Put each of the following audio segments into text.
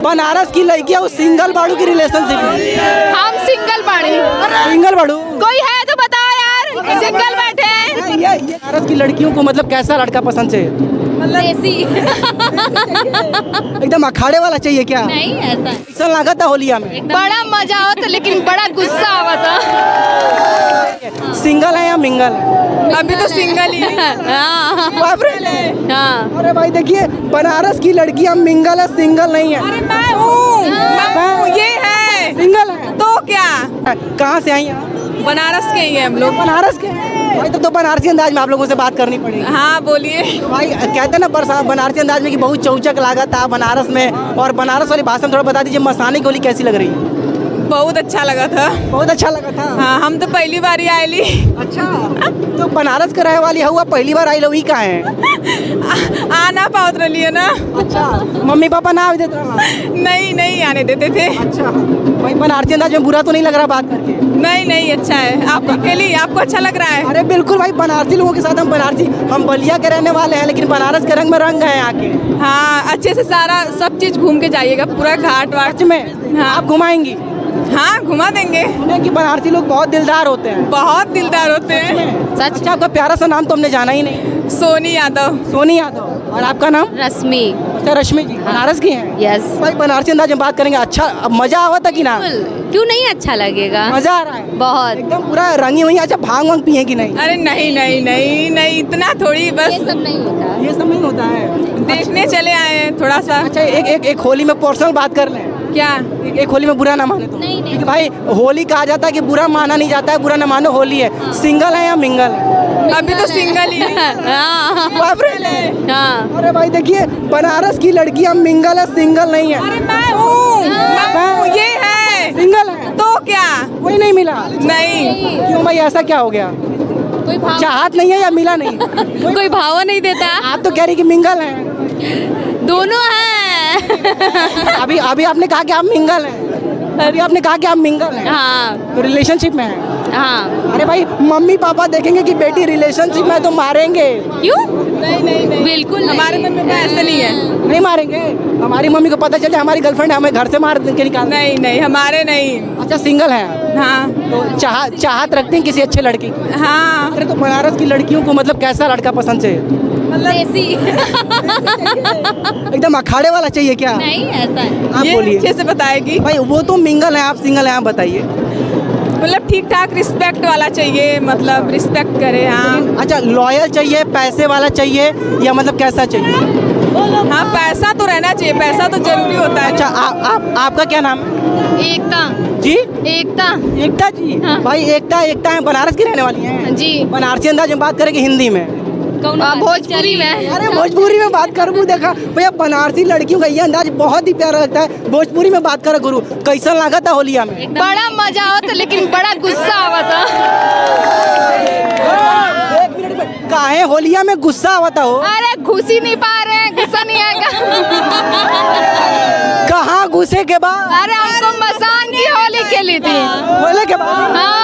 बनारस की लड़कियां उस सिंगल बाड़ू की रिलेशनशिप में। हम सिंगल बाड़ी। सिंगल बाड़ू कोई है तो बताओ यार, सिंगल बैठे हैं। ये बनारस की लड़कियों को मतलब कैसा लड़का पसंद है? देसी। एकदम अखाड़े वाला चाहिए क्या? नहीं ऐसा ऐसा लगा था होलिया में? बड़ा मजा आता लेकिन बड़ा गुस्सा आवा था। सिंगल है या मिंगल है? अभी तो सिंगल ही। बॉयफ्रेंड है? हाँ। अरे भाई देखिए, बनारस की लड़कियां मिंगल है, सिंगल नहीं है। अरे मैं हूँ, ये है सिंगल है तो क्या? कहाँ से आई आप? बनारस के ही हैं हम लोग। बनारस के भाई, तब तो बनारसी अंदाज में आप लोगों से बात करनी पड़ेगी। हाँ बोलिए। भाई कहते हैं ना बनारसी अंदाज में कि बहुत चौचक लगा था बनारस में। और बनारस वाली भाषा में थोड़ा बता दीजिए, मसाने की होली कैसी लग रही है? बहुत अच्छा लगा था। बहुत अच्छा लगा था। हाँ, हम तो पहली बार ही आए ली। अच्छा, तो बनारस के रहे वाली हुआ पहली बार आई लोग कहाँ है? आना पाओ रही ना। अच्छा, मम्मी पापा ना आवे देते रहा? नहीं आने देते थे। अच्छा भाई, बनारसी अंदाज में बुरा तो नहीं लग रहा बात करके? नहीं अच्छा है। आप अकेली, आपको अच्छा लग रहा है? अरे बिल्कुल भाई, बनारसी लोगों के साथ हम बनारसी, हम बलिया के रहने वाले हैं, लेकिन बनारस के रंग में रंग है आके। हाँ, अच्छे से सारा सब चीज घूम के जाइएगा, पूरा घाट वाट। सच में? हाँ। आप घुमाएंगी? हाँ, घुमा देंगे। सुने कि बनारसी लोग बहुत दिलदार होते हैं। बहुत दिलदार होते हैं। सच? अच्छा, आपका प्यारा सा नाम तो हमने जाना ही नहीं। सोनी यादव। सोनी यादव। और आपका नाम? रश्मि। अच्छा, रश्मि जी बनारस की हैं? यस। भाई बनारसी अंदाज में बात करेंगे, अच्छा अब मजा आवा था कि ना? क्यों नहीं अच्छा लगेगा? मजा आ रहा है बहुत। एकदम पूरा रंगी हुई। अच्छा, भांग वांग पिए कि नहीं? अरे नहीं इतना थोड़ी, बस ये सब नहीं होता। ये सब नहीं होता है। देखने चले आए हैं थोड़ा सा। अच्छा, एक होली में पर्सनल बात कर लें। क्या? एक होली में बुरा ना माने तो? नहीं। क्योंकि भाई होली कहा जाता है कि बुरा माना नहीं जाता है, बुरा ना मानो, होली है। सिंगल है या मिंगल है? अभी तो सिंगल ही। बॉयफ्रेंड है? हाँ। अरे भाई देखिए, बनारस की लड़कियां मिंगल है, सिंगल नहीं है। अरे मैं हूँ, ये है। सिंगल है तो क्या? कोई नहीं मिला? नहीं। क्यों भाई, ऐसा क्या हो गया? कोई भाव, चाहत नहीं है या मिला नहीं? कोई भाव नहीं देता। आप तो कह रही कि मिंगल है। दोनों हैं। अभी आपने कहा कि आप मिंगल हैं। अभी आपने कहा कि आप मिंगल हैं। हाँ। तो रिलेशनशिप में है? हाँ। अरे भाई, मम्मी पापा देखेंगे कि बेटी रिलेशनशिप में है तो मारेंगे। क्यों? नहीं बिल्कुल हमारे मम्मी पापा ऐसे नहीं है। नहीं मारेंगे? हमारी मम्मी को पता चल जाए हमारी गर्लफ्रेंड हमें घर से मार के निकाल। नहीं हमारे नहीं। अच्छा, सिंगल है? हाँ। तो चाहत रखते हैं किसी अच्छे लड़की की? हाँ। अरे तो बनारस की लड़कियों को मतलब कैसा लड़का पसंद है? देसी। एकदम अखाड़े वाला चाहिए क्या? नहीं ऐसा है। आप बोलिए। अच्छे से बताएगी। भाई वो तो मिंगल है, आप सिंगल हैं, आप बताइए। मतलब ठीक ठाक रिस्पेक्ट वाला चाहिए, मतलब रिस्पेक्ट करे। हाँ। अच्छा, लॉयल चाहिए, पैसे वाला चाहिए, या मतलब कैसा चाहिए? हाँ, पैसा तो रहना चाहिए, पैसा तो जरूरी होता है। अच्छा, आपका क्या नाम है? एकता जी? एकता जी। हाँ। भाई एकता है, बनारस की रहने वाली हैं? जी। बनारसी अंदाज में बात करेंगे हिंदी में? भोजपुरी में। अरे भोजपुरी में बात करो गुरु, देखा भैया बनारसी लड़कियों का ये अंदाज बहुत ही प्यारा लगता है। भोजपुरी में बात करो गुरु, कैसा लगा था होलिया में? बड़ा मजा आता लेकिन बड़ा गुस्सा आवा था। एक मिनट में, काहे होलिया में गुस्सा आवता हो? अरे घुस ही नहीं पा रहे हैं, गुस्सा नहीं आएगा। कहाँ घुसे के बाद? अरे हमको मसान की होली खेली थी। होली के बाद? हाँ।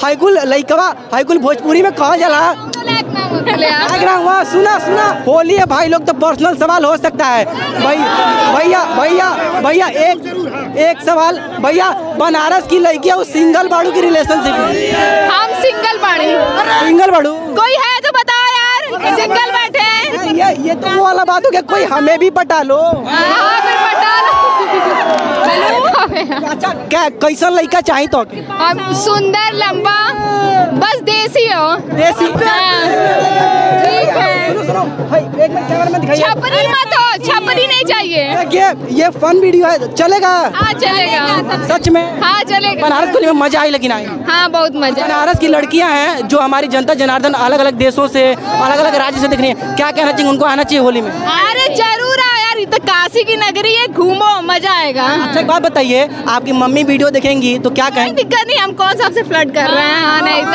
हाईकुल लइकवा, हाईकुल भोजपुरी में कहा जाला? सुना होली है भाई, लोग तो पर्सनल सवाल हो सकता है। भैया एक सवाल भैया, बनारस की लड़कियां उस सिंगल बाड़ू की रिलेशनशिप में। हम सिंगल बाड़ी। सिंगल बाड़ू? कोई है तो बताओ यार, सिंगल बैठे हैं। ये तो वो वाला बात हो गया, कोई हमें भी पटा लो। हाँ, फिर पटा लो। अच्छा, क्या कैसा लड़का चाहिए तो? हम सुंदर, लंबा, बस देसी हो। देसी? ठीक है। सुनो, एक मिनट कैमरा में दिखाइए। छपरी मत हो, छपरी नहीं चाहिए। ये फन वीडियो है, चलेगा? हाँ चलेगा। सच में? हाँ चलेगा। बनारस को मजा आई लेकिन आई? हाँ बहुत मजा। बनारस की लड़कियां हैं जो हमारी जनता जनार्दन अलग अलग देशों से, अलग अलग राज्य से दिख रही है, क्या कहना चाहिए उनको आना चाहिए होली में? अरे जरूर आओ यार, ये तो काशी की नगरी है, घूमो मजा आएगा। अच्छा, एक बात बताइए, आपकी मम्मी वीडियो देखेंगी तो क्या कहेंगे? दिक्कत नहीं, हम कौन सा आपसे फ्लर्ट कर रहे हैं? हाँ नहीं तो